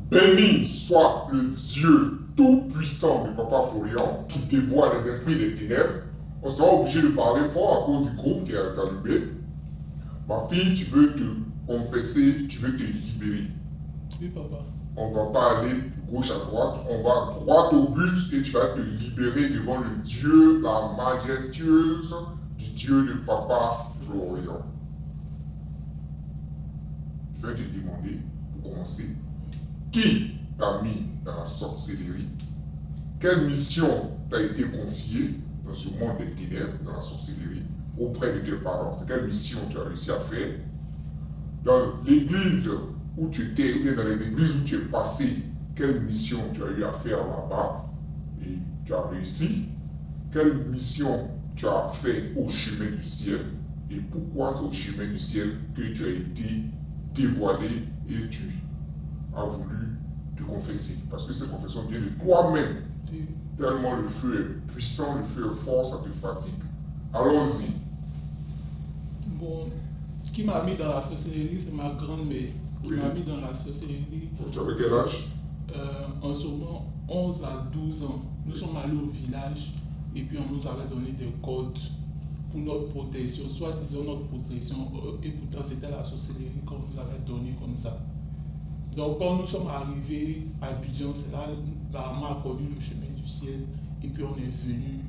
béni soit le Dieu tout-puissant de Papa Florian qui dévoile les esprits des ténèbres. On sera obligé de parler fort à cause du groupe qui est allumé. Ma fille, tu veux te confesser, tu veux te libérer. Oui, papa. On ne va pas aller de gauche à droite, on va droit au but et tu vas te libérer devant le Dieu, la majestueuse du Dieu de Papa Florian. Je vais te demander, pour commencer, qui t'a mis dans la sorcellerie? Quelle mission t'a été confiée dans ce monde des ténèbres, dans la sorcellerie, auprès de tes parents? C'est quelle mission tu as réussi à faire? Dans l'église où tu étais, ou bien dans les églises où tu es passé, quelle mission tu as eu à faire là-bas et tu as réussi? Quelle mission tu as fait au chemin du ciel? Et pourquoi c'est au chemin du ciel que tu as été dévoilé et tu as voulu te confesser? Parce que cette confession vient de toi-même. Oui. Tellement le feu est puissant, le feu est fort, ça te fatigue. Allons-y. Bon, qui m'a mis dans la sorcellerie, c'est ma grand-mère. Qui m'a mis dans la sorcellerie. Tu avais quel âge? En ce moment, 11 à 12 ans. Nous sommes allés au village et puis on nous avait donné des codes pour notre protection, soi-disant notre protection, et pourtant c'était la sorcellerie qu'on nous avait donné comme ça. Donc quand nous sommes arrivés à Abidjan, c'est là qu'on a connu le chemin du ciel et puis on est venu,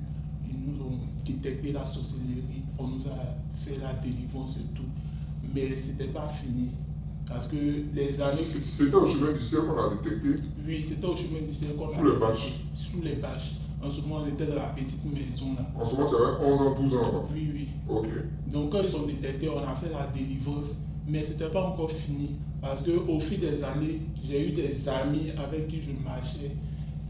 ils nous ont détecté la sorcellerie, on nous a fait la délivrance et tout. Mais c'était pas fini. Parce que les années que... C'était au chemin du ciel qu'on a détecté? Oui, c'était au chemin du ciel qu'on a Sous les bâches? Sous les bâches. En ce moment, on était dans la petite maison là. En ce moment, tu avais 11 ans, 12 ans là? Oui, oui. Ok. Donc quand ils ont détecté, on a fait la délivrance. Mais ce n'était pas encore fini. Parce qu'au fil des années, j'ai eu des amis avec qui je marchais.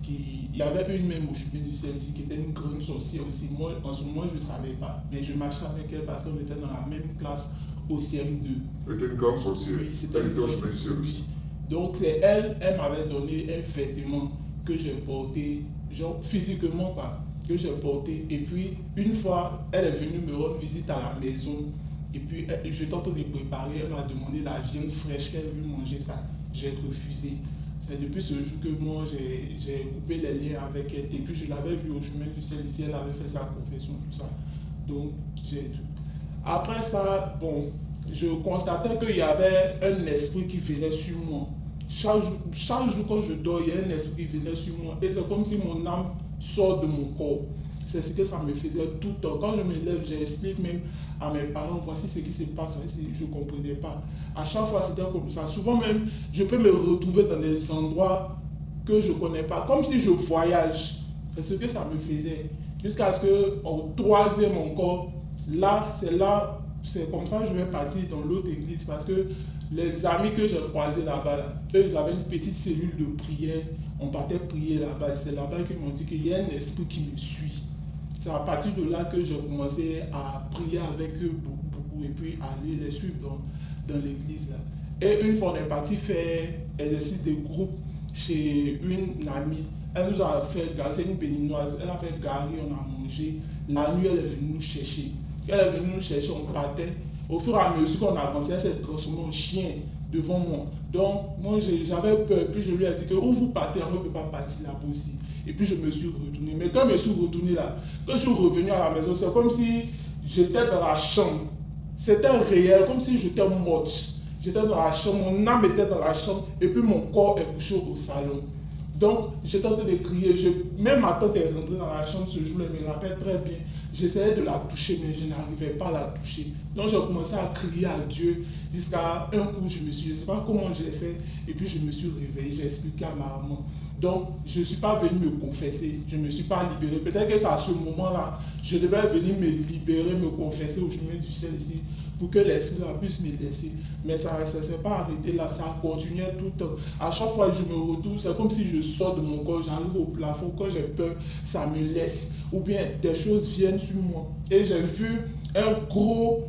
Il y avait une même au chemin du ciel ici qui était une grande sorcière aussi. Moi, en ce moment, je ne savais pas. Mais je marchais avec elle parce qu'on était dans la même classe au CM2. Elle était une grande sorcière. Oui, c'était Elle une était au grande chemin du ciel sorcière. aussi. Donc c'est elle m'avait donné un vêtement que j'ai porté, genre physiquement pas, que j'ai porté. Et puis une fois, elle est venue me rendre visite à la maison. Et puis j'étais en train de préparer, elle m'a demandé la viande fraîche qu'elle veut manger ça. J'ai refusé. C'est depuis ce jour que moi j'ai coupé les liens avec elle. Et puis je l'avais vue au chemin du ciel ici, elle avait fait sa confession, tout ça. Donc j'ai... Après ça, bon, je constatais qu'il y avait un esprit qui venait sur moi. Chaque jour quand je dors, il y a un esprit qui venait sur moi. Et c'est comme si mon âme sort de mon corps. C'est ce que ça me faisait tout le temps. Quand je me lève, j'explique même à mes parents, voici ce qui se passe, je ne comprenais pas. À chaque fois, c'était comme ça. Souvent même, je peux me retrouver dans des endroits que je ne connais pas, comme si je voyage. C'est ce que ça me faisait. Jusqu'à ce qu'au troisième encore, c'est comme ça que je vais partir dans l'autre église parce que les amis que j'ai croisés là-bas, eux, ils avaient une petite cellule de prière. On partait prier là-bas. C'est là-bas qu'ils m'ont dit qu'il y a un esprit qui me suit. C'est à partir de là que j'ai commencé à prier avec eux beaucoup et puis aller les suivre dans l'église. Et une fois, on est parti faire exercice de groupe chez une amie. Elle nous a fait garer, c'est une béninoise, elle a fait garer, on a mangé. La nuit, elle est venue nous chercher. Elle est venue nous chercher, on partait. Au fur et à mesure qu'on avançait, elle s'est transformée en chien devant moi. Donc, moi, j'avais peur. Puis je lui ai dit que où vous partez, on ne peut pas partir là-bas aussi. Et puis je me suis retourné. Mais quand je me suis retourné là, quand je suis revenu à la maison, c'est comme si j'étais dans la chambre. C'était réel, comme si j'étais morte. J'étais dans la chambre, mon âme était dans la chambre et puis mon corps est couché au salon. Donc, j'étais en train de crier. Même ma tante est rentrée dans la chambre ce jour-là, elle me rappelle très bien. J'essayais de la toucher, mais je n'arrivais pas à la toucher. Donc, j'ai commencé à crier à Dieu jusqu'à un coup, je ne sais pas comment je l'ai fait. Et puis, je me suis réveillé, j'ai expliqué à ma maman. Donc, je ne suis pas venu me confesser, je ne me suis pas libéré. Peut-être que c'est à ce moment-là, je devais venir me libérer, me confesser au chemin du ciel ici, pour que l'esprit puisse me laisser. Mais ça ne s'est pas arrêté là, ça continuait tout le temps. À chaque fois que je me retourne, c'est comme si je sors de mon corps, j'arrive au plafond, quand j'ai peur, ça me laisse. Ou bien des choses viennent sur moi. Et j'ai vu un gros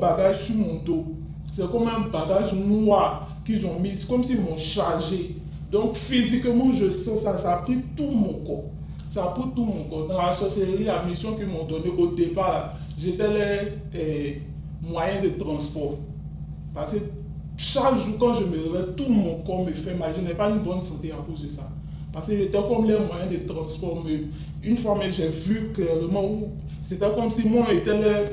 bagage sur mon dos. C'est comme un bagage noir qu'ils ont mis, c'est comme s'ils m'ont chargé. Donc physiquement, je sens ça, ça a pris tout mon corps. Ça a pris tout mon corps. Dans la sorcellerie, la mission qu'ils m'ont donnée au départ, j'étais les moyens de transport. Parce que chaque jour, quand je me réveille, tout mon corps me fait mal. Je n'ai pas une bonne santé à cause de ça. Parce que j'étais comme les moyens de transport. Mais une fois, j'ai vu clairement où c'était comme si moi, j'étais le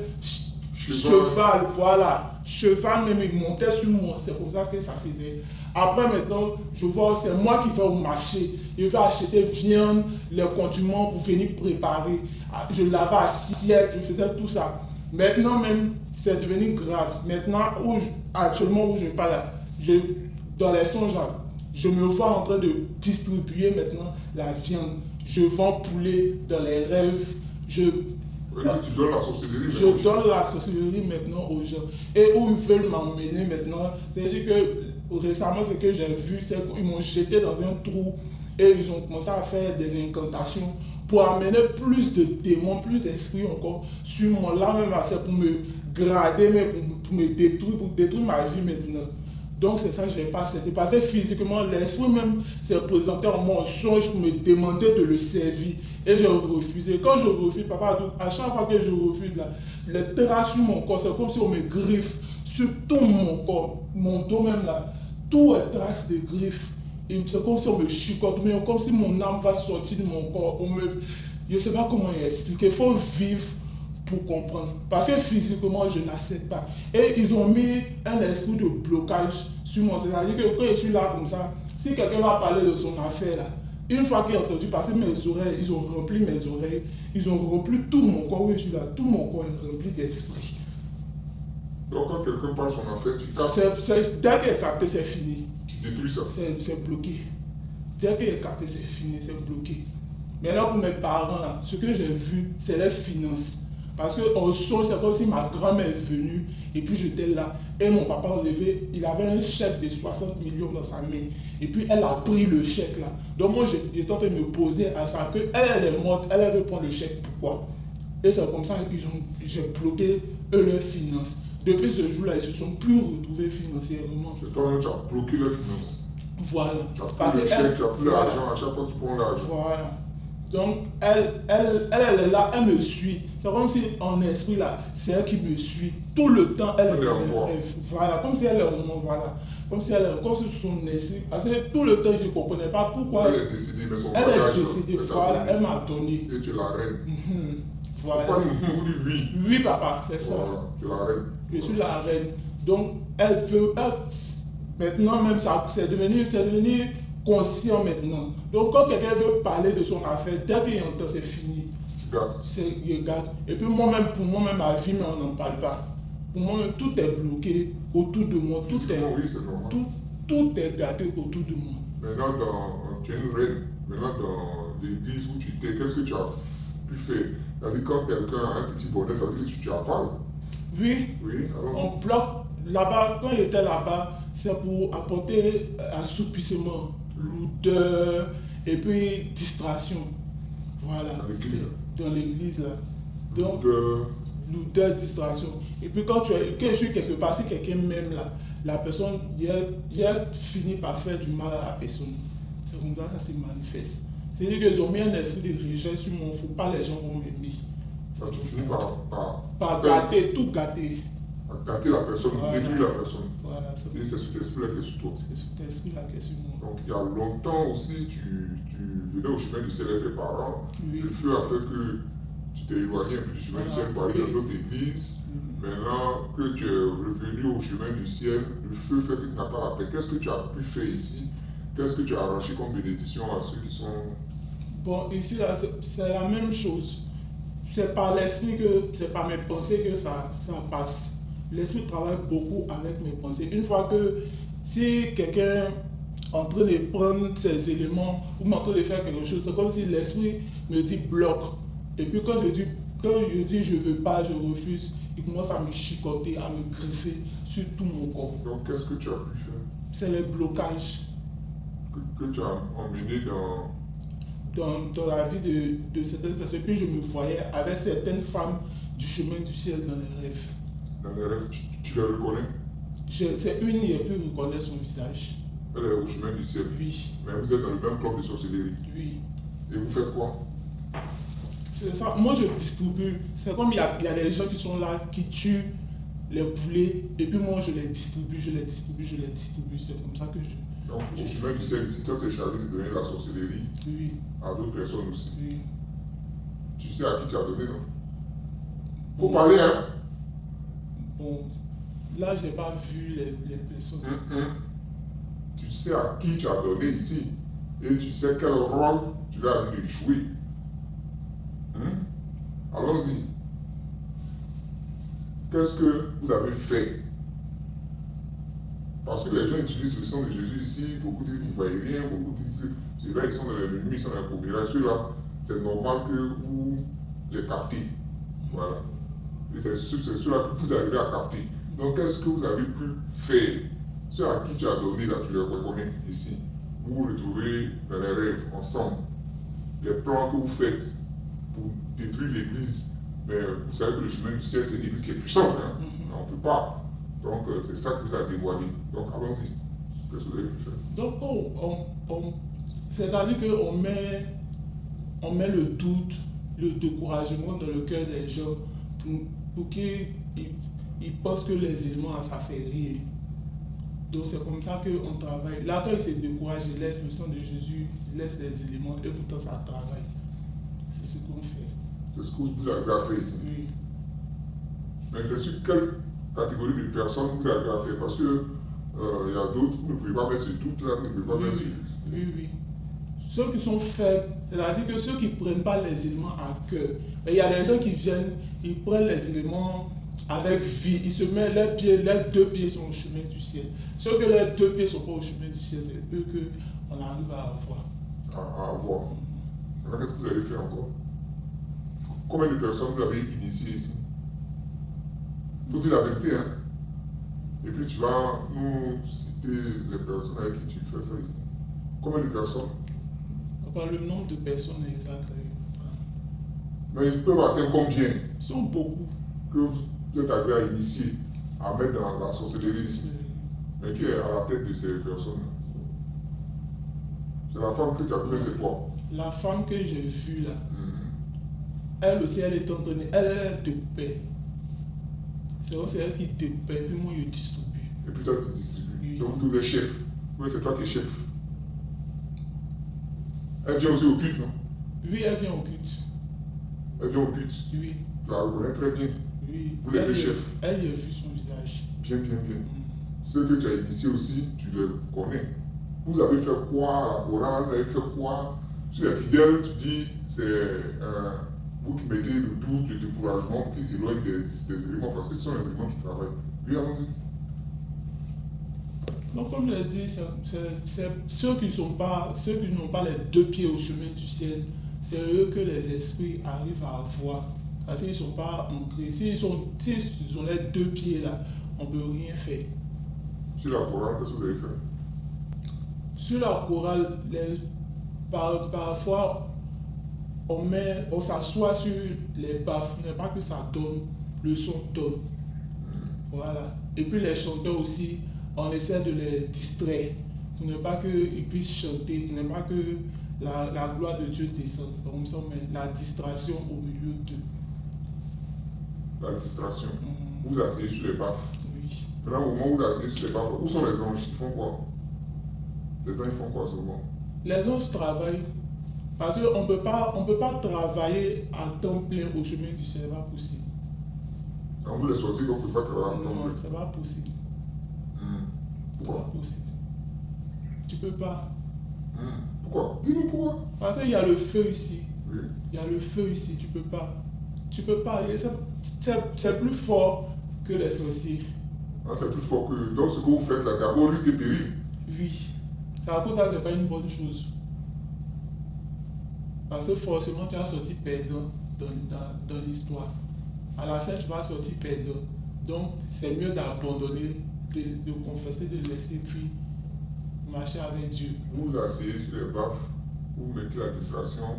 cheval. Voilà. Cheval, même il montait sur moi. C'est comme ça que ça faisait. Après, maintenant, je vois, c'est moi qui vais au marché. Je vais acheter viande, les condiments pour venir préparer. Je lavais assiette, je faisais tout ça. Maintenant même, c'est devenu grave. Maintenant, actuellement où je parle, dans les songes, je me vois en train de distribuer maintenant la viande. Je vends poulet dans les rêves. Tu donnes la sorcellerie. Je donne la sorcellerie maintenant aux gens. Et où ils veulent m'emmener maintenant, c'est-à-dire que récemment, ce que j'ai vu, c'est qu'ils m'ont jeté dans un trou et ils ont commencé à faire des incantations pour amener plus de démons, plus d'esprits encore sur moi. Là même, c'est pour me grader, mais pour me détruire, pour détruire ma vie maintenant. Donc c'est ça que je n'ai pas accepté. Parce que physiquement, l'esprit même s'est présenté en mon songe pour me demander de le servir. Et j'ai refusé. Quand je refuse, papa, à chaque fois que je refuse, là, les traces sur mon corps, c'est comme si on me griffe sur tout mon corps, mon dos même là, tout est traces de griffes. C'est comme si on me chicote, mais comme si mon âme va sortir de mon corps. Je ne sais pas comment expliquer. Il faut vivre pour comprendre. Parce que physiquement, je n'accepte pas. Et ils ont mis un esprit de blocage sur moi. C'est-à-dire que quand je suis là comme ça, si quelqu'un va parler de son affaire là, une fois qu'il a entendu passer mes oreilles, ils ont rempli mes oreilles, ils ont rempli tout mon corps où je suis là, tout mon corps est rempli d'esprit. Donc quand quelqu'un parle son affaire, tu captes. Dès qu'il est capté, c'est fini. Tu détruis ça. C'est bloqué. Dès qu'il est capté, c'est fini, c'est bloqué. Maintenant pour mes parents, là, ce que j'ai vu, c'est les finances. Parce qu'au son, c'est comme si ma grand-mère est venue et puis j'étais là. Et mon papa enlevé, il avait un chèque de 60 millions dans sa main. Et puis elle a pris le chèque là. Donc moi, j'étais en train de me poser à ça, qu'elle est morte, elle veut prendre le chèque, pourquoi? Et c'est comme ça que j'ai bloqué leurs finances. Depuis ce jour-là, ils ne se sont plus retrouvés financièrement. C'est toi-même, tu as bloqué leurs finances. Voilà. Tu as pris le chèque, tu as pris l'argent, à chaque fois tu prends l'argent. Voilà. Donc, elle est là, elle me suit. C'est comme si en esprit là, c'est elle qui me suit. Tout le temps, elle est dans mes rêves. Voilà, comme si elle est au moment, voilà. Comme si son esprit. Parce que tout le temps, je ne comprenais pas pourquoi. Elle est décédée, mais son elle bagage. Elle est décédée, voilà, elle m'a donné. Et tu es la reine. Voilà. Pourquoi vous dites oui? Oui, papa, c'est ça. Voilà, tu es la reine. Je suis la reine. Donc, elle veut. Maintenant, même, c'est devenu conscient maintenant. Donc quand quelqu'un veut parler de son affaire, dès qu'il entend, c'est fini. Je garde. Et puis moi-même, pour moi-même, ma vie, mais on n'en parle pas. Pour moi-même, tout est bloqué autour de moi. Oui, c'est normal. Tout est gardé autour de moi. Maintenant, tu es une reine. Maintenant, dans l'église où tu étais, qu'est-ce que tu as pu faire? C'est-à-dire quand quelqu'un a un petit bonnet, ça veut dire que tu avales. Oui. Oui, alors. On bloque là-bas, quand j'étais là-bas, c'est pour apporter assoupissement, l'odeur et puis distraction. Voilà. Dans l'église là. Donc, l'odeur, distraction. Et puis quand je suis quelque part, si quelqu'un m'aime là, la personne, il a fini par faire du mal à la personne. C'est comme ça que ça se manifeste. C'est-à-dire qu'ils ont mis un esprit de rejet sur moi, il ne faut pas les gens vont m'aimer. Ça tu finis par gâter, tout gâter. Gâter la personne, voilà. Détruire la personne. Voilà, et c'est cet esprit-là qui est sur toi. C'est cet esprit-là qui est sur moi. Donc il y a longtemps aussi, tu venais au chemin du ciel avec tes parents. Oui. Le feu a fait que tu t'es éloigné un peu du chemin du ciel pour aller dans d'autres églises. Maintenant que tu es revenu au chemin du ciel, le feu fait que tu n'as pas la paix. Qu'est-ce que tu as pu faire ici? Qu'est-ce que tu as arraché comme bénédiction à ceux qui sont... Bon, ici, là, c'est la même chose. C'est par l'esprit que, c'est par mes pensées que ça passe. L'esprit travaille beaucoup avec mes pensées. Une fois que, si quelqu'un est en train de prendre ces éléments ou en train de faire quelque chose, c'est comme si l'esprit me dit bloque. Et puis quand je dis je veux pas, je refuse, il commence à me chicoter, à me griffer sur tout mon corps. Donc qu'est-ce que tu as pu faire? C'est les blocages. Que tu as emmené dans la vie de certaines personnes. Puis je me voyais avec certaines femmes du chemin du ciel dans les rêves. Dans les rêves, tu les reconnais? C'est une qui a pu reconnaître son visage. Elle est au chemin du ciel? Oui. Mais vous êtes dans le même club de sorcellerie? Oui. Et vous faites quoi? C'est ça. Moi, je distribue. C'est comme il y a des gens qui sont là, qui tuent les poulets, et puis moi je les distribue. C'est comme ça que je... Donc, au chemin du ciel, si toi tu es chargé de donner la sorcellerie Oui, à d'autres personnes aussi, oui. tu sais à qui tu as donné, non? Faut parler, hein? Bon, là je n'ai pas vu les personnes. Tu sais à qui tu as donné ici et tu sais quel rôle tu vas de jouer. Allons-y. Qu'est-ce que vous avez fait? Parce que les gens utilisent le sang de Jésus ici, beaucoup disent qu'ils ne voient rien, beaucoup disent ceux-là ils sont dans les nuits, ils sont dans les commérage. Ceux-là, c'est normal que vous les captez. Voilà. Et c'est ceux-là que vous arrivez à capter. Donc qu'est-ce que vous avez pu faire? Ceux à qui tu as donné, là, tu les reconnais ici. Vous vous retrouvez dans les rêves, ensemble. Les plans que vous faites pour détruire l'église, mais vous savez que le chemin du ciel, c'est l'église qui est puissante. Hein? On ne peut pas. Donc c'est ça que vous avez dévoilé. Donc allons-y. Qu'est-ce que vous avez pu faire? Donc c'est-à-dire qu'on met le doute, le découragement dans le cœur des gens pour qu'ils pensent que les éléments, ça fait rire. Donc c'est comme ça qu'on travaille. Là, quand il se décourage, il laisse le sang de Jésus, il laisse les éléments et pourtant ça travaille. C'est ce qu'on fait. C'est ce que vous avez à faire ici. Oui. Mais c'est sur quelle catégorie de personnes vous avez à faire? Parce que il y a d'autres, vous ne pouvez pas mettre ce doute-là, vous ne pouvez pas mettre ce... Oui. Ceux qui sont faibles, c'est-à-dire que ceux qui ne prennent pas les éléments à cœur. Mais il y a des gens qui viennent, ils prennent les éléments avec vie, ils se mettent les deux pieds sont au chemin du ciel. Ceux que les deux pieds ne sont pas au chemin du ciel, c'est eux qu'on arrive à avoir. À avoir. Alors qu'est-ce que vous avez fait encore? Combien de personnes vous avez initiées ici? Il faut dire la vérité, hein? Et puis tu vas nous citer les personnes avec qui tu fais ça ici. Combien de personnes? Le nombre de personnes exact. Mais ils peuvent atteindre combien? Ils sont beaucoup. Que vous êtes arrivé à initier, à mettre dans la sorcellerie ici. Mais qui est à la tête de ces personnes? C'est la femme que tu as vue, c'est quoi? La femme que j'ai vue là, elle aussi, elle est entraînée, elle découpait. C'est elle qui découpait, puis moi je distribue. Et puis toi tu distribues. Oui. Donc vous êtes chef. Oui, c'est toi qui es chef. Elle vient aussi au culte, non? Oui, elle vient au culte. Elle vient au culte. Oui. Tu la reconnais très bien. Oui. Vous les deux chefs. Elle a vu son visage. Bien. Ceux que tu as initiés aussi, tu les connais. Vous avez fait quoi à la chorale? Vous avez fait quoi? Sur les fidèles, tu dis, c'est vous qui mettez le doute, le découragement, pour qu'ils s'éloignent des éléments, parce que ce sont les éléments qui travaillent. Oui, allons-y. Donc, comme je l'ai dit, c'est ceux qui n'ont pas les deux pieds au chemin du ciel, c'est eux que les esprits arrivent à voir. Parce qu'ils ne sont pas ancrés. S'ils ont les deux pieds là, on ne peut rien faire. Sur la chorale, qu'est-ce que vous avez fait? Sur la chorale, parfois, on s'assoit sur les baffes, n'est pas que ça donne, le son donne. Voilà. Et puis les chanteurs aussi, on essaie de les distraire, pour ne pas qu'ils puissent chanter, pour ne pas que la gloire de Dieu descende. Donc on met la distraction au milieu d'eux. La distraction. Vous vous asseyez sur les baffes. Oui. Maintenant, au moment où vous asseyez sur les baffes, où sont les anges? Ils font quoi? Les anges font quoi souvent? Les anges travaillent. Parce qu'on ne peut pas travailler à temps plein au chemin du ciel, ce n'est pas possible. Quand vous les choisissez, donc vous ne pouvez pas travailler à temps plein? Non, ce n'est pas possible. Pourquoi? C'est pas possible. Tu peux pas. Pourquoi? Dis-nous pourquoi. Parce qu'il y a le feu ici. Oui. Il y a le feu ici, tu peux pas. Tu peux pas. C'est plus fort que les sorciers. Ah, c'est plus fort que... Donc ce que vous faites là, c'est à vos risques et périls. Oui. C'est à cause ça, c'est pas une bonne chose. Parce que forcément, tu as sorti perdant dans l'histoire. À la fin, tu vas sortir perdant. Donc, c'est mieux d'abandonner, de confesser, de laisser, puis marcher avec Dieu. Vous vous asseyez sur les baffes, vous mettez la distraction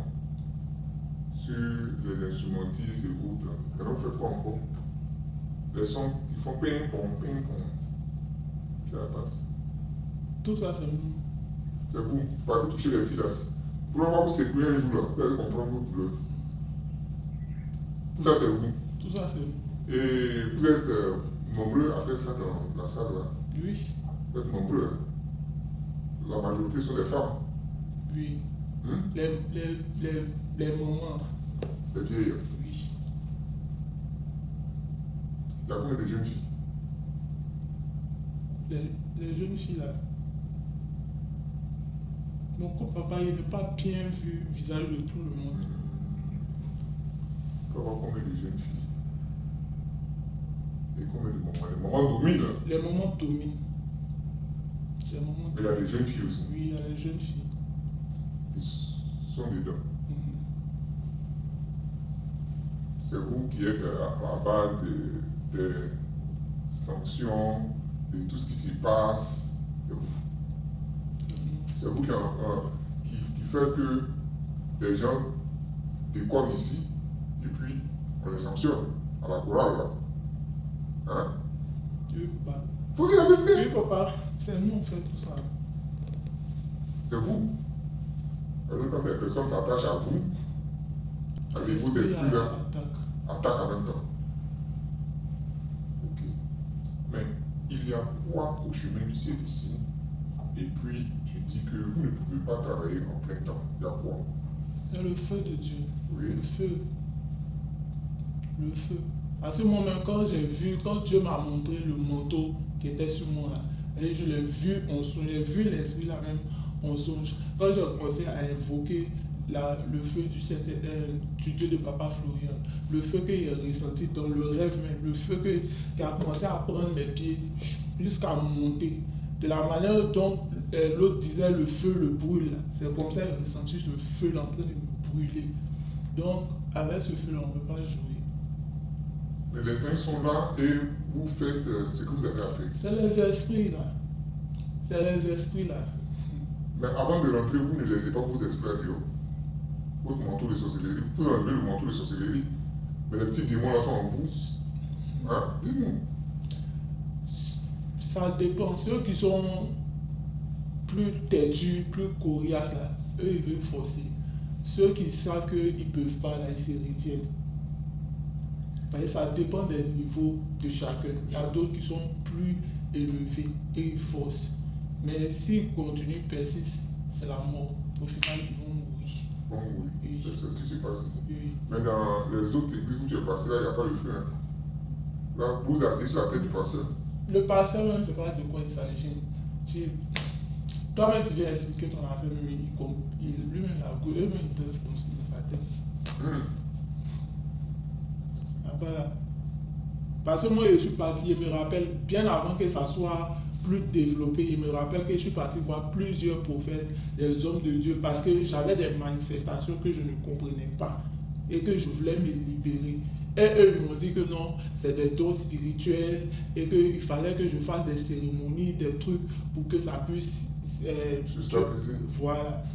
sur les instrumentistes et autres. Et donc, vous faites quoi encore? Les sons qui font ping-pong. Puis la passe. Tout ça, c'est nous. C'est vous. Partez toucher les filles là. Pour ne pas vous secouer un jour là, vous allez comprendre vos douleurs. Tout ça, c'est vous. Tout ça, c'est nous. Et vous êtes nombreux à faire ça dans la salle là. Oui, Vous êtes nombreux. Hein. La majorité sont des femmes. oui. Hein? Les moments, Les vieilles. oui. Il y a combien de jeunes filles? Les jeunes filles là. Donc, papa, il n'est pas bien vu le visage de tout le monde. Il peut y avoir combien de jeunes filles? Et combien de mamans? Les mamans dominent. Les moments dominent. Les moments Mais il y a des jeunes filles aussi. Oui, il y a les jeunes filles. Ils sont dedans. Mhm. C'est vous qui êtes à la base des sanctions, de tout ce qui s'y passe. C'est vous. C'est vous qui fait que les gens décollent ici et puis on les sanctionne à la chorale là. Hein? Oui, papa. Faut dire la vérité. Oui, papa. C'est nous, on fait tout ça. C'est vous. Parce que quand ces personnes s'attachent à vous, avec vos esprits là, attaquent en même temps. Ok. Mais il y a quoi au chemin du ciel ici? Et puis tu dis que vous ne pouvez pas travailler en plein temps. Il y a quoi? C'est le feu de Dieu. Oui. Le feu. Le feu. Parce que moi-même, quand Dieu m'a montré le manteau qui était sur moi là, et je l'ai vu en songe, j'ai vu l'esprit là même en songe. Quand j'ai commencé à invoquer le feu du Dieu de Papa Florian, le feu qu'il a ressenti dans le rêve même, le feu qui a commencé à prendre mes pieds jusqu'à monter. De la manière dont l'autre disait le feu le brûle, c'est comme ça que j'ai ressenti ce feu là en train de me brûler. Donc, avec ce feu là, on ne peut pas jouer. Mais les uns sont là et vous faites ce que vous avez à faire. C'est les esprits là. C'est les esprits là. Mais avant de rentrer, vous ne laissez pas vos esprits à Dieu. Votre manteau de sorcellerie. Vous enlevez le manteau de sorcellerie. Mais les petits démons là sont en vous. Hein? Dites-nous. Ça dépend. Ceux qui sont plus têtus, plus coriaces là, eux ils veulent forcer. Ceux qui savent qu'ils ne peuvent pas là, ils se retiennent. Parce que ça dépend des niveaux de chacun. Il y a d'autres qui sont plus élevés et ils forcent. Mais s'ils continuent, persistent, c'est la mort. Au final, ils vont mourir. Bon, oui. Oui. C'est ce qui se passe ici. Oui. Mais dans les autres églises où tu es passé, là, il n'y a pas le feu. Hein. Là, vous asseyez sur la tête du pasteur. Le pasteur, même, c'est pas de quoi il s'agit. Toi-même, tu viens expliquer ton affaire, mais lui-même, il a eux-mêmes, ils dansent dans sa tête. Voilà. Parce que moi, je suis parti, je me rappelle, bien avant que ça soit plus développé, je me rappelle que je suis parti voir plusieurs prophètes, des hommes de Dieu, parce que j'avais des manifestations que je ne comprenais pas et que je voulais me libérer. Et eux m'ont dit que non, c'est des dons spirituels et qu'il fallait que je fasse des cérémonies, des trucs pour que ça puisse... voilà.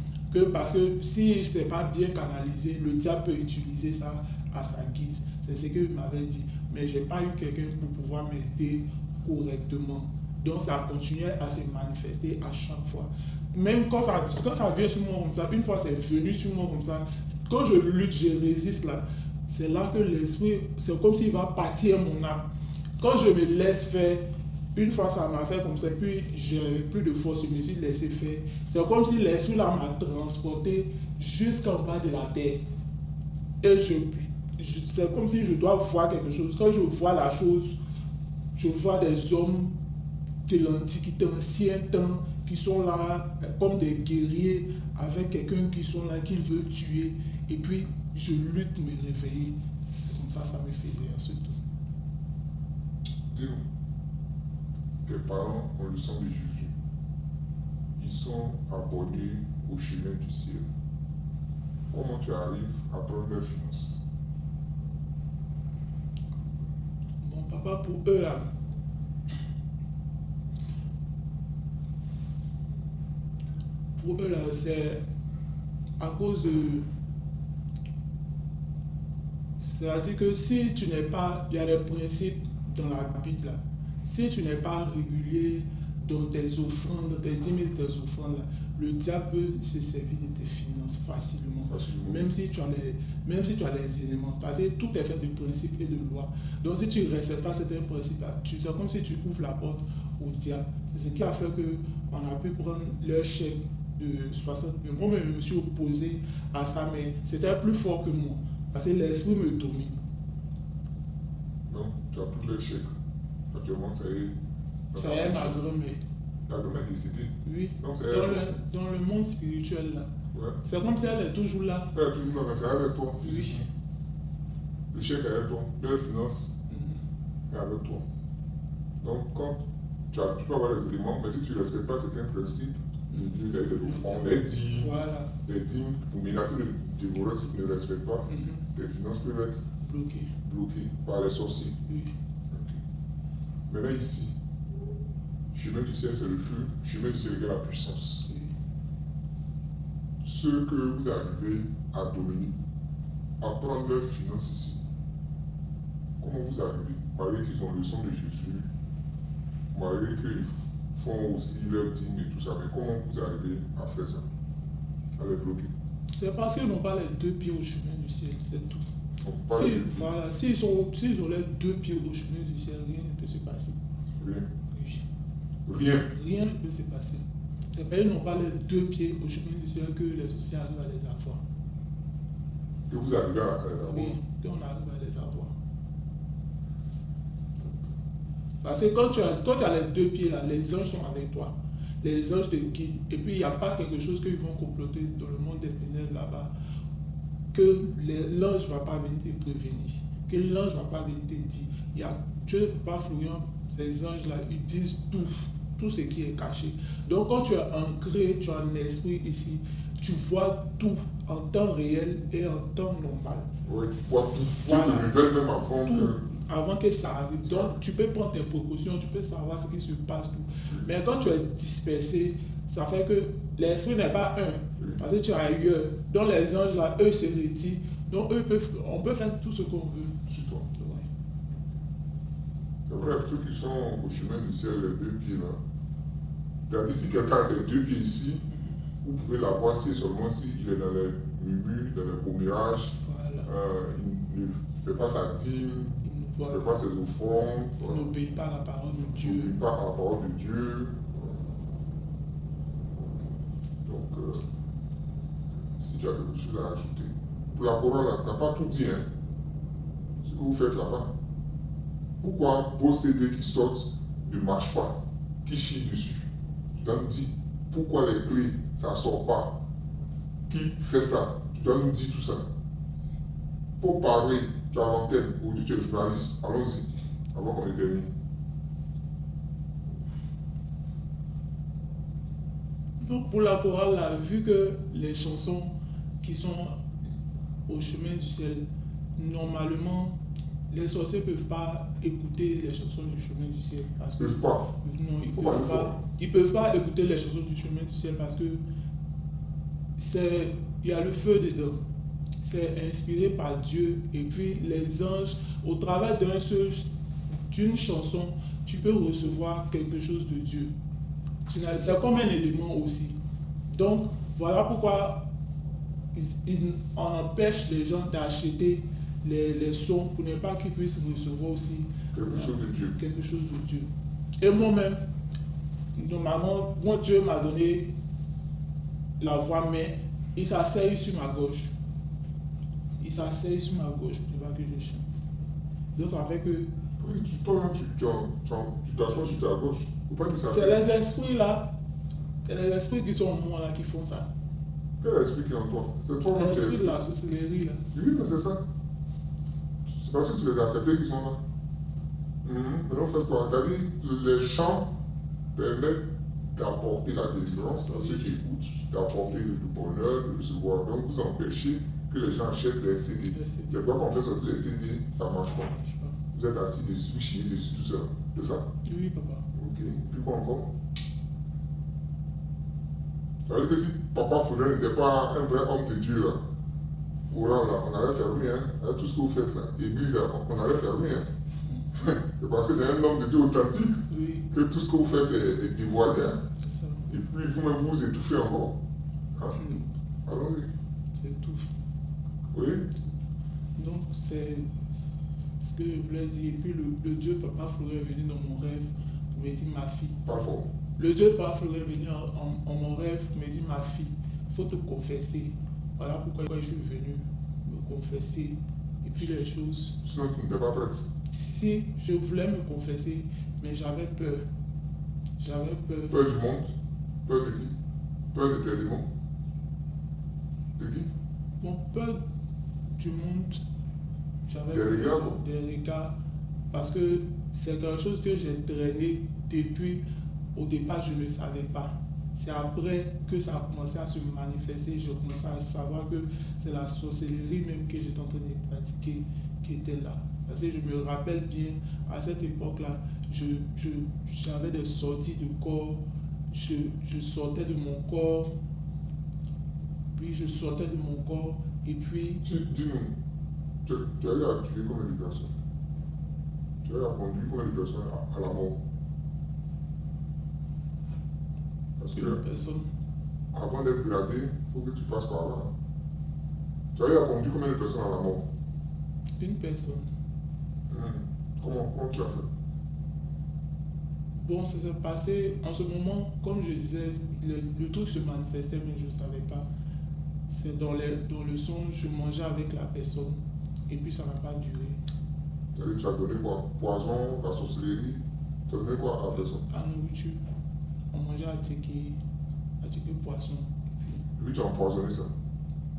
Parce que si ce n'est pas bien canalisé, le diable peut utiliser ça à sa guise. C'est ce qu'il m'avait dit. Mais je n'ai pas eu quelqu'un pour pouvoir m'aider correctement. Donc ça continuait à se manifester à chaque fois. Même quand ça vient sur moi comme ça, une fois c'est venu sur moi comme ça, quand je lutte, je résiste là, c'est là que l'esprit, c'est comme s'il va partir mon âme. Quand je me laisse faire, une fois ça m'a fait comme ça, puis j'avais plus de force, je me suis laissé faire. C'est comme si l'esprit là m'a transporté jusqu'en bas de la terre. Et c'est comme si je dois voir quelque chose. Quand je vois la chose, je vois des hommes de l'Antiquité, ancien temps, qui sont là comme des guerriers avec quelqu'un qui sont là, qui veut tuer. Et puis, je lutte, me réveiller. C'est comme ça, ça me fait rire surtout. Dis-nous, tes parents ont le sang de Jésus. Ils sont abonnés au chemin du ciel. Comment tu arrives à prendre leurs finances? Mon papa, pour eux là, c'est à cause de... C'est-à-dire que si tu n'es pas... Il y a des principes dans la Bible là. Si tu n'es pas régulier dans tes offrandes, tes 10 000, tes offrandes là, le diable peut se servir de tes finances facilement. Même si tu as les éléments. Parce que tout est fait de principes et de lois. Donc si tu ne respectes pas certains principes, c'est comme si tu ouvres la porte au diable. C'est ce qui a fait qu'on a pu prendre leur chèque de 60 000. Moi-même, je me suis opposé à ça, mais c'était plus fort que moi. Parce que l'esprit me domine. Donc, tu as pris le chèque. Actuellement, ça y est. Ça y est, ma grand-mère. Ta grand-mère est décédée. Oui. Donc, dans le monde spirituel, là. Ouais. C'est comme si elle est toujours là. Elle est toujours là, mais c'est avec toi. Oui. Le chèque est avec toi. Les finances est avec toi. Donc, quand tu peux avoir les éléments, mais si tu ne respectes pas certains principes, les offrandes, les dîmes, pour menacer de dévorer si tu ne respectes pas, tes finances peuvent être bloquées par les sorciers. Oui. Okay. Maintenant ici, chemin du ciel c'est le feu, chemin du ciel c'est la puissance. Oui. Ceux que vous arrivez à dominer, à prendre leurs finances ici, comment vous arrivez? Malgré qu'ils ont le sang de Jésus, malgré qu'ils font aussi leur dîme et tout ça, mais comment vous arrivez à faire ça? À les bloquer? C'est parce qu'ils n'ont pas les deux pieds au chemin du ciel, c'est tout. S'ils ont les deux pieds au chemin du ciel, rien ne peut se passer. Rien ne peut se passer. C'est parce qu'ils n'ont pas les deux pieds au chemin du ciel que les sorciers arrivent à les avoir. Que vous arrivez à les avoir? Oui, qu'on arrive à les avoir. Parce que quand tu as les deux pieds là, les anges sont avec toi. Les anges te guident. Et puis il n'y a pas quelque chose qu'ils vont comploter dans le monde des ténèbres là-bas. Que l'ange ne va pas venir te prévenir. Que l'ange ne va pas venir te dire. Dieu, Papa Florian, ces anges là, ils disent tout ce qui est caché. Donc quand tu es ancré, tu as un esprit ici, tu vois tout en temps réel et en temps normal. Oui, tu vois tout. Voilà. Tu te révèles même avant que ça arrive. Donc, tu peux prendre tes précautions, tu peux savoir ce qui se passe. Tout. Mais quand tu es dispersé, ça fait que l'esprit n'est pas un. Parce que tu es ailleurs. Donc, les anges, là, eux, se retirent. Donc, on peut faire tout ce qu'on veut. Sur toi. Ouais. C'est vrai, ceux qui sont au chemin du ciel, les deux pieds, là. C'est-à-dire, si quelqu'un a ses deux pieds ici, vous pouvez l'avoir si seulement s'il est dans les murmures, dans les commérages. Voilà. Il ne fait pas sa dîme. Il ne fait pas ses offrandes. Il n'obéit pas à la parole de Dieu. Il n'obéit pas à la parole de Dieu. Donc, si tu as quelque chose à ajouter. Pour la parole, tu n'as pas tout dit, hein. Ce que vous faites là-bas. Pourquoi vos CD qui sortent ne marchent pas, qui chient dessus? Tu dois nous dire pourquoi les clés, ça ne sort pas. Qui fait ça? Tu dois nous dire tout ça. Pour parler, tu as l'antenne, ou tu es journaliste, allons-y, avant qu'on ait terminé. Donc pour la chorale, là, vu que les chansons qui sont au chemin du ciel, normalement, les sorciers ne peuvent pas écouter les chansons du chemin du ciel. Parce que, ils ne peuvent pas. Non, ils ne peuvent pas écouter les chansons du chemin du ciel parce que il y a le feu dedans. C'est inspiré par Dieu. Et puis les anges, au travers d'une chanson, tu peux recevoir quelque chose de Dieu. C'est comme un élément aussi. Donc, voilà pourquoi on empêche les gens d'acheter les sons pour ne pas qu'ils puissent recevoir aussi quelque chose de Dieu. Et moi-même, normalement, moi, Dieu m'a donné la voix, mais il s'asseye sur ma gauche. Il s'asseye sur ma gauche pour pas que je chante. Donc ça fait que... Oui, toi-même, tu t'assois sur ta gauche. C'est les esprits là. C'est les esprits qui sont en moi là qui font ça. Quel esprit qui est en toi? C'est toi qui es l'esprit de la sorcellerie là. Oui, mais c'est ça. C'est parce que tu les as acceptés qu'ils sont là. Maintenant, faites quoi? T'as dit, les chants permettent d'apporter la délivrance à ceux qui écoutent, d'apporter le bonheur, de recevoir. Donc, vous empêchez que les gens achètent les CD. C'est quoi qu'on fait sortir les CD? Ça ne marche pas. Vous êtes assis dessus, chier dessus, tout ça. C'est ça? Oui, papa. Ok. Puis quoi encore? Ça veut dire que si Papa Florian n'était pas un vrai homme de Dieu, là, on allait fermer, hein. Avec tout ce que vous faites là. L'église, on allait fermer, hein. C'est parce que c'est un homme de Dieu authentique que tout ce que vous faites est dévoilé. Hein. C'est ça. Et puis vous-même vous étouffez encore. Hein? Allons-y. J'étouffe. Oui. Donc c'est ce que je voulais dire. Et puis le Dieu Papa Florent est venu dans mon rêve pour me dire ma fille. Pas fort. Le Dieu Papa Florent est venu en mon rêve pour me dire ma fille, il faut te confesser. Voilà pourquoi je suis venu me confesser. Et puis les choses. Sinon tu n'étais pas prête. Si je voulais me confesser, mais j'avais peur. J'avais peur. Peur du monde. Peur de qui? Peur de tes démons. De qui? Bon, peur du monde. J'avais Des regards, quoi. des regards. Parce que c'est quelque chose que j'ai traîné depuis au départ, je ne savais pas. C'est après que ça a commencé à se manifester, j'ai commencé à savoir que c'est la sorcellerie même que j'étais en train de pratiquer qui était là. Parce que je me rappelle bien, à cette époque-là, j'avais des sorties de corps, je sortais de mon corps, puis je sortais de mon corps, et puis... Dis-nous, tu as eu à tuer combien de personnes? Tu as eu à conduire combien de personnes à la mort? Parce Une que personne. avant d'être gradé, il faut que tu passes par là. Tu as eu à conduire combien de personnes à la mort? Une personne. Comment tu as fait? Bon, ça s'est passé en ce moment, comme je disais, le truc se manifestait, mais je ne savais pas. C'est dans le songe, je mangeais avec la personne, et puis ça n'a pas duré. C'est-à-dire, tu as donné quoi? Poison, la sorcellerie? Tu as donné quoi à la personne? À nourriture. On mangeait à ticket poisson. Et puis, Lui, tu as empoisonné ça.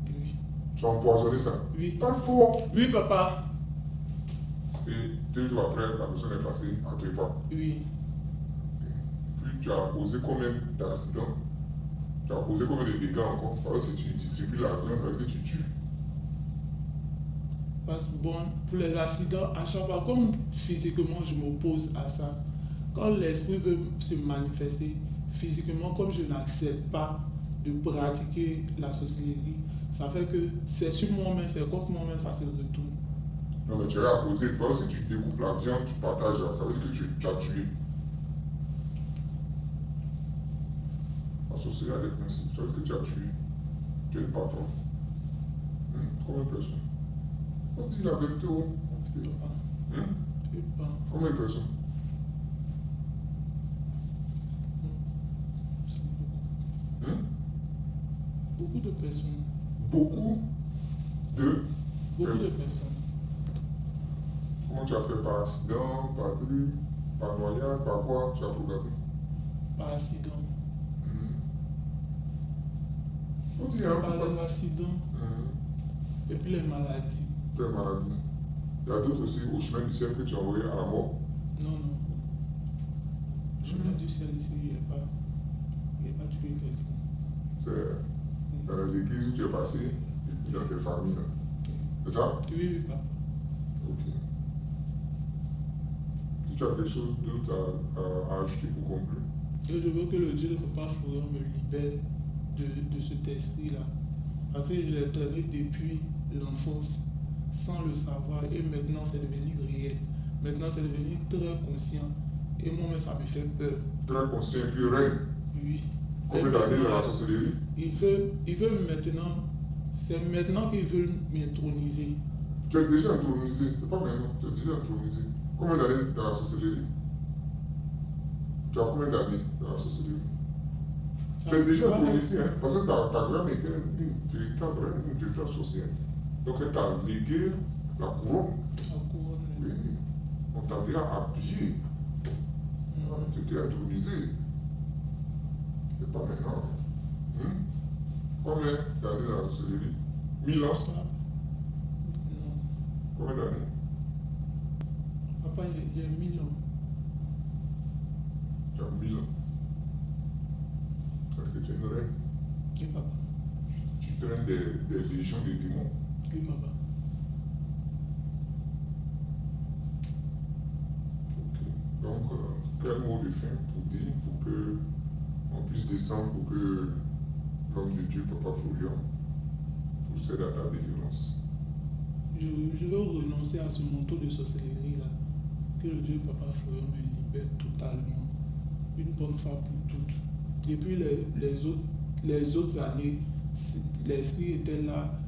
oui. Tu as empoisonné ça. Oui. Pas fort. Oui, papa. Et 2 jours après, la personne est passée à tes pas. Oui. Puis tu as causé combien d'accidents? Tu as causé combien de dégâts encore? Parce que si tu distribues la viande, ça veut dire que tu tues. Parce que bon, pour les accidents, à chaque fois, comme physiquement je m'oppose à ça, quand l'esprit veut se manifester, physiquement, comme je n'accepte pas de pratiquer la sorcellerie, ça fait que c'est sur moi-même, c'est contre moi-même, ça se retourne. Non, mais tu as causé, parce que si tu découpes la viande, tu partages, ça veut dire que tu as tué. La sorcellerie a des principes, ça veut dire que tu as tué. Tu es le patron. Combien de personnes? On dit la vérité, oh. Combien de personnes? C'est beaucoup. Beaucoup de personnes. Beaucoup de... Beaucoup de personnes. Comment tu as fait? Par accident, par truc, par noyade, par quoi tu as programmé? Par accident. On dit, hein, Par les accidents. Et puis les maladies. Les maladies. Il y a d'autres aussi au chemin du ciel que tu as envoyé à la mort. Non, non. Je me dis ciel ici, il n'est pas tué quelqu'un. C'est dans les églises où tu es passé, et puis dans tes familles. Là. C'est ça? Oui, oui, papa. Ok. Si tu as quelque chose d'autre à ajouter pour conclure? Et je veux que le Dieu de Papa Florent me libère de cet esprit-là. Parce que je l'ai traîné depuis l'enfance sans le savoir et maintenant c'est devenu réel. Maintenant c'est devenu très conscient et moi-même ça me fait peur. Très conscient, puis règne. Oui. Combien d'années dans la sorcellerie? Il veut maintenant, c'est maintenant qu'il veut m'introniser. Tu es déjà intronisé, c'est pas maintenant, tu es déjà intronisé. Combien d'années dans la sorcellerie? Tu as combien d'années dans la sorcellerie? Tu es déjà intronisé, hein? Parce que ta grand-mère était une véritable sorcière. Donc elle t'a légué la couronne. La couronne. Oui. On t'a déjà habillé. Tu étais intronisé. C'est pas maintenant. Combien d'années dans la sorcellerie? 1000 ans? Ça? Non. Combien d'années? Papa, il y a 1000 ans. Tu as 1000 ans. Parce que tu es une reine. Oui, papa. Tu traînes des légions de démons. Oui, papa. Ok. Donc, quel mot de fin pour dire, pour que on puisse descendre, pour que l'homme de Dieu, Papa Florian, procède à ta délivrance? Je veux renoncer à ce manteau de sorcellerie-là. Que le Dieu Papa Florian me libère totalement. Une bonne fois pour toutes. Depuis les autres années, l'esprit était là,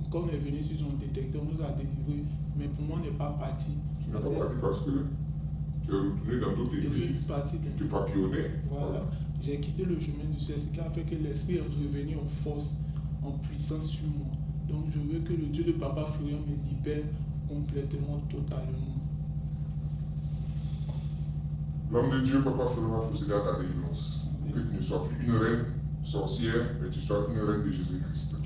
comme on est venu sur son détecteur, on nous a délivré, mais pour moi, on n'est pas parti. Tu n'es pas parti parce que tu es retourné dans d'autres églises, tu papillonnais. Voilà. J'ai quitté le chemin du ciel, ce qui a fait que l'esprit est revenu en force, en puissance sur moi. Donc je veux que le Dieu de Papa Florian me libère complètement, totalement. L'homme de Dieu, Papa Florian, va procéder à ta délivrance. Que tu ne sois plus une reine sorcière, mais tu sois une reine de Jésus-Christ.